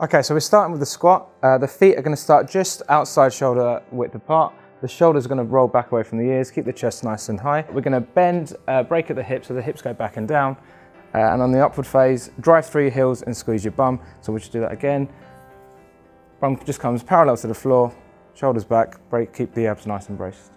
Okay, so we're starting with the squat. The feet are going to start just outside shoulder width apart. The shoulders are going to roll back away from the ears, keep the chest nice and high. We're going to bend, break at the hips so the hips go back and down. And on the upward phase, drive through your heels and squeeze your bum. So we'll just do that again. Bum just comes parallel to the floor, shoulders back, break, keep the abs nice and braced.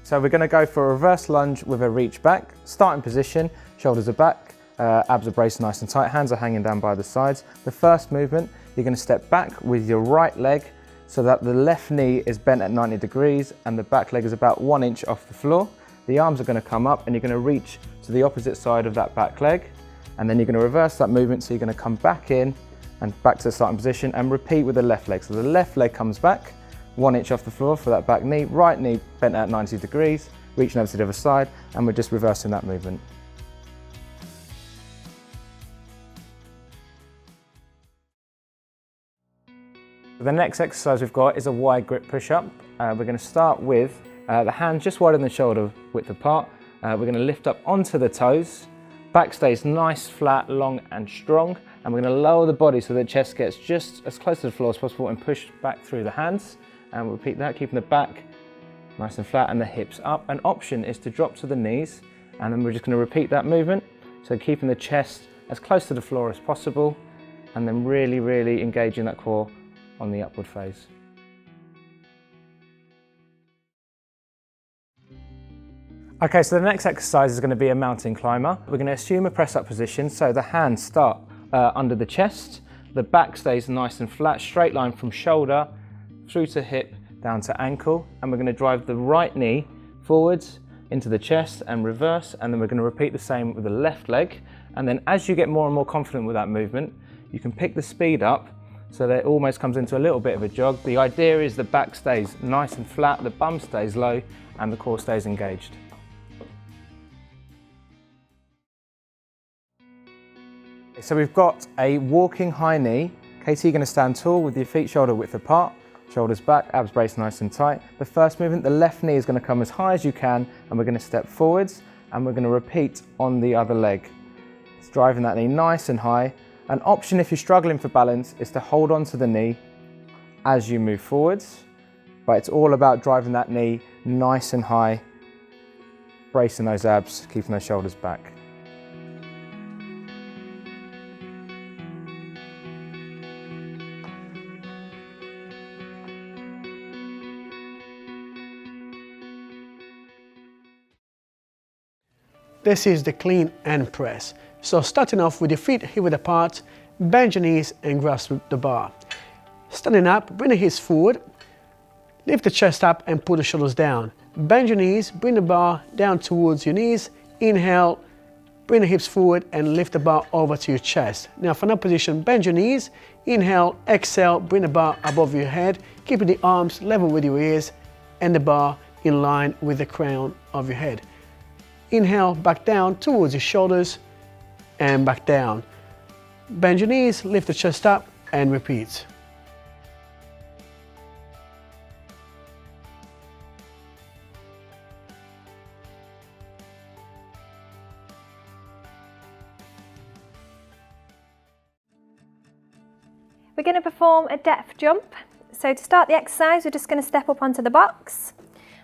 So we're going to go for a reverse lunge with a reach back. Starting position, shoulders are back, abs are braced nice and tight, hands are hanging down by the sides. The first movement, you're going to step back with your right leg so that the left knee is bent at 90 degrees and the back leg is about 1 inch off the floor. The arms are going to come up and you're going to reach to the opposite side of that back leg. And then you're going to reverse that movement, so you're going to come back in and back to the starting position and repeat with the left leg. So the left leg comes back, 1 inch off the floor for that back knee, right knee bent at 90 degrees, reaching over to the other side, and we're just reversing that movement. The next exercise we've got is a wide grip push-up. We're going to start with the hands just wider than the shoulder width apart. We're going to lift up onto the toes, back stays nice, flat, long and strong, and we're going to lower the body so the chest gets just as close to the floor as possible and push back through the hands. And we'll repeat that, keeping the back nice and flat and the hips up. An option is to drop to the knees, and then we're just going to repeat that movement. So keeping the chest as close to the floor as possible, and then really engaging that core on the upward phase. Okay, so the next exercise is going to be a mountain climber. We're going to assume a press-up position, so the hands start under the chest, the back stays nice and flat, straight line from shoulder through to hip, down to ankle, and we're going to drive the right knee forwards into the chest and reverse, and then we're going to repeat the same with the left leg. And then as you get more and more confident with that movement, you can pick the speed up so that it almost comes into a little bit of a jog. The idea is the back stays nice and flat, the bum stays low, and the core stays engaged. So we've got a walking high knee. KT, you're going to stand tall with your feet shoulder width apart. Shoulders back, abs braced nice and tight. The first movement, the left knee is going to come as high as you can, and we're going to step forwards, and we're going to repeat on the other leg. It's driving that knee nice and high. An option if you're struggling for balance is to hold on to the knee as you move forwards, but it's all about driving that knee nice and high, bracing those abs, keeping those shoulders back. This is the clean and press. So starting off with your feet hip-width apart, bend your knees and grasp the bar. Standing up, bring the hips forward, lift the chest up and pull the shoulders down. Bend your knees, bring the bar down towards your knees. Inhale, bring the hips forward and lift the bar over to your chest. Now from that position, bend your knees. Inhale, exhale, bring the bar above your head, keeping the arms level with your ears and the bar in line with the crown of your head. Inhale, back down towards your shoulders and back down. Bend your knees, lift the chest up and repeat. We're going to perform a depth jump. So to start the exercise, we're just going to step up onto the box.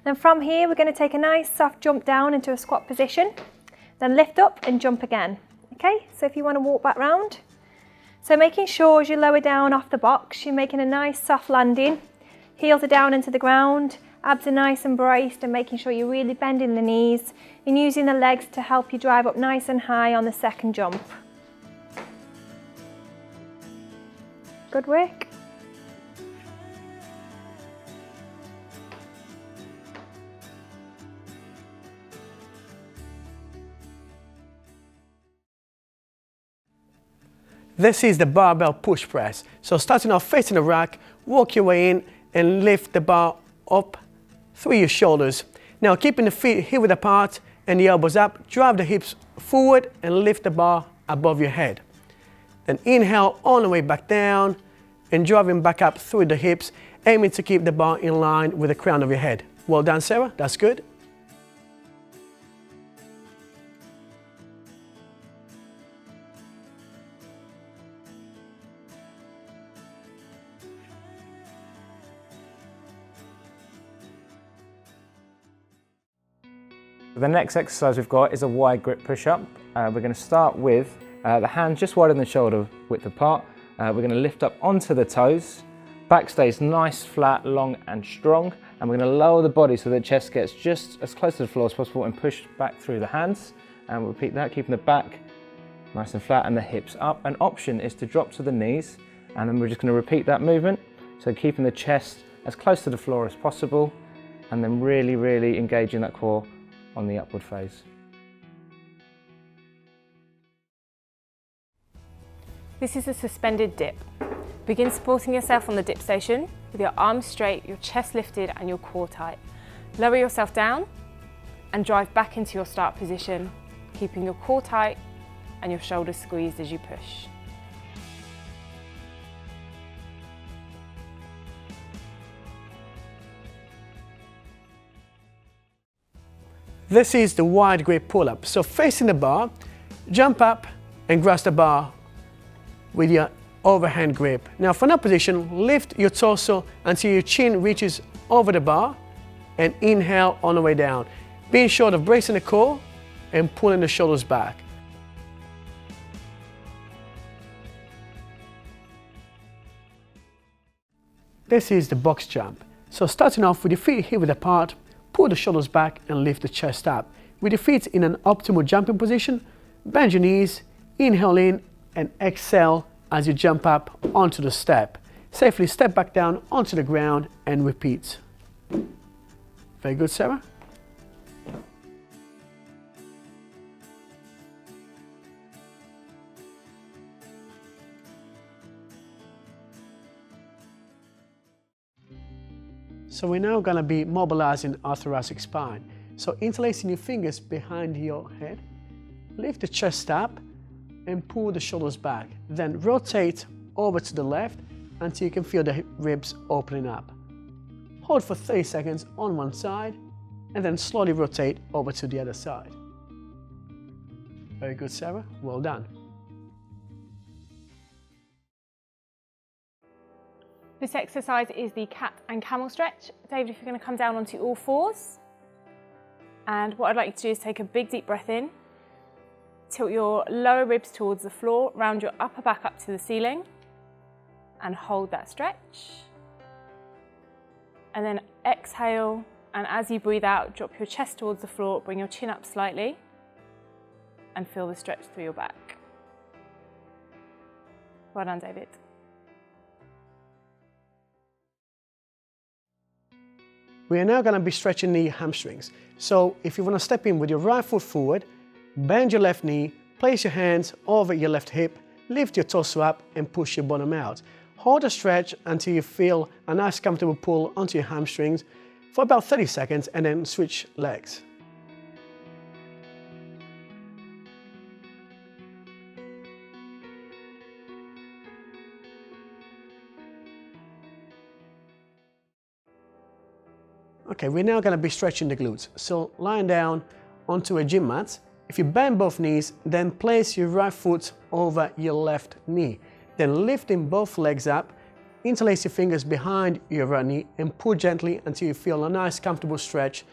Then from here, we're going to take a nice soft jump down into a squat position, then lift up and jump again. Okay, so if you want to walk back round. So making sure as you lower down off the box, you're making a nice soft landing. Heels are down into the ground, abs are nice and braced, and making sure you're really bending the knees and using the legs to help you drive up nice and high on the second jump. Good work. This is the barbell push press. So starting off facing the rack, walk your way in and lift the bar up through your shoulders. Now keeping the feet hip-width apart and the elbows up, drive the hips forward and lift the bar above your head. Then inhale all the way back down and driving back up through the hips, aiming to keep the bar in line with the crown of your head. Well done, Sarah, that's good. The next exercise we've got is a wide grip push-up. We're going to start with the hands just wider than shoulder width apart. We're going to lift up onto the toes. Back stays nice, flat, long and strong. And we're going to lower the body so the chest gets just as close to the floor as possible and push back through the hands. And we'll repeat that, keeping the back nice and flat and the hips up. An option is to drop to the knees, and then we're just going to repeat that movement. So keeping the chest as close to the floor as possible, and then really engaging that core on the upward phase. This is a suspended dip. Begin supporting yourself on the dip station with your arms straight, your chest lifted and your core tight. Lower yourself down and drive back into your start position, keeping your core tight and your shoulders squeezed as you push. This is the wide grip pull-up. So facing the bar, jump up and grasp the bar with your overhand grip. Now from that position, lift your torso until your chin reaches over the bar and inhale on the way down. Being sure of bracing the core and pulling the shoulders back. This is the box jump. So starting off with your feet hip width apart, pull the shoulders back and lift the chest up. With your feet in an optimal jumping position, bend your knees, inhale in and exhale as you jump up onto the step. Safely step back down onto the ground and repeat. Very good, Sarah. So we're now going to be mobilizing our thoracic spine. So interlacing your fingers behind your head, lift the chest up and pull the shoulders back. Then rotate over to the left until you can feel the ribs opening up. Hold for 30 seconds on one side and then slowly rotate over to the other side. Very good, Sarah. Well done. This exercise is the cat and camel stretch. David, if you're going to come down onto all fours. And what I'd like you to do is take a big deep breath in. Tilt your lower ribs towards the floor, round your upper back up to the ceiling. And hold that stretch. And then exhale, and as you breathe out, drop your chest towards the floor, bring your chin up slightly. And feel the stretch through your back. Well done, David. We are now going to be stretching the hamstrings. So if you want to step in with your right foot forward, bend your left knee, place your hands over your left hip, lift your torso up and push your bottom out. Hold the stretch until you feel a nice comfortable pull onto your hamstrings for about 30 seconds and then switch legs. Okay, we're now going to be stretching the glutes. So lying down onto a gym mat, if you bend both knees, then place your right foot over your left knee. Then lifting both legs up, interlace your fingers behind your right knee and pull gently until you feel a nice comfortable stretch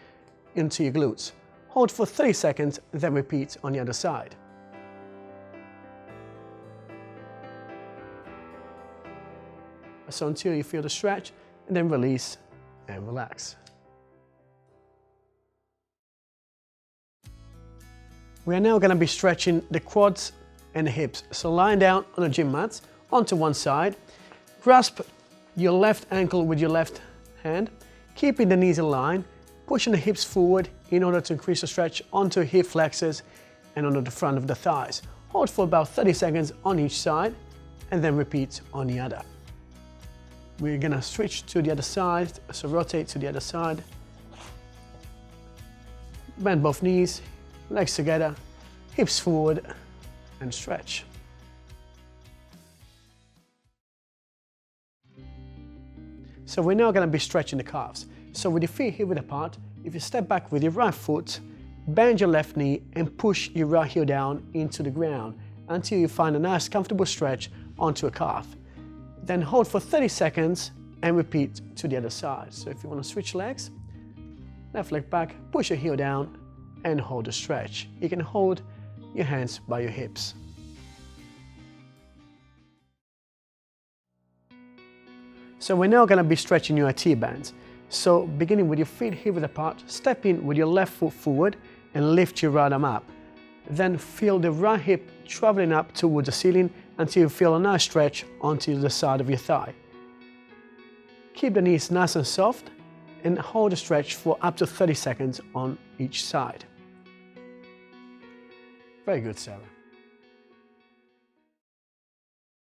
into your glutes. Hold for 30 seconds, then repeat on the other side. So until you feel the stretch, and then release and relax. We are now going to be stretching the quads and the hips. So lying down on a gym mat, onto one side, grasp your left ankle with your left hand, keeping the knees in line, pushing the hips forward in order to increase the stretch onto hip flexors and onto the front of the thighs. Hold for about 30 seconds on each side and then repeat on the other. We're going to switch to the other side, so rotate to the other side. Bend both knees, legs together, hips forward and stretch. So we're now going to be stretching the calves. So with your feet hip width apart, if you step back with your right foot, bend your left knee and push your right heel down into the ground until you find a nice comfortable stretch onto a calf. Then hold for 30 seconds and repeat to the other side. So if you want to switch legs, left leg back, push your heel down and hold the stretch. You can hold your hands by your hips. So we're now going to be stretching your T-bands. So beginning with your feet hip width apart, step in with your left foot forward and lift your right arm up. Then feel the right hip traveling up towards the ceiling until you feel a nice stretch onto the side of your thigh. Keep the knees nice and soft and hold the stretch for up to 30 seconds on each side. Very good, Sarah.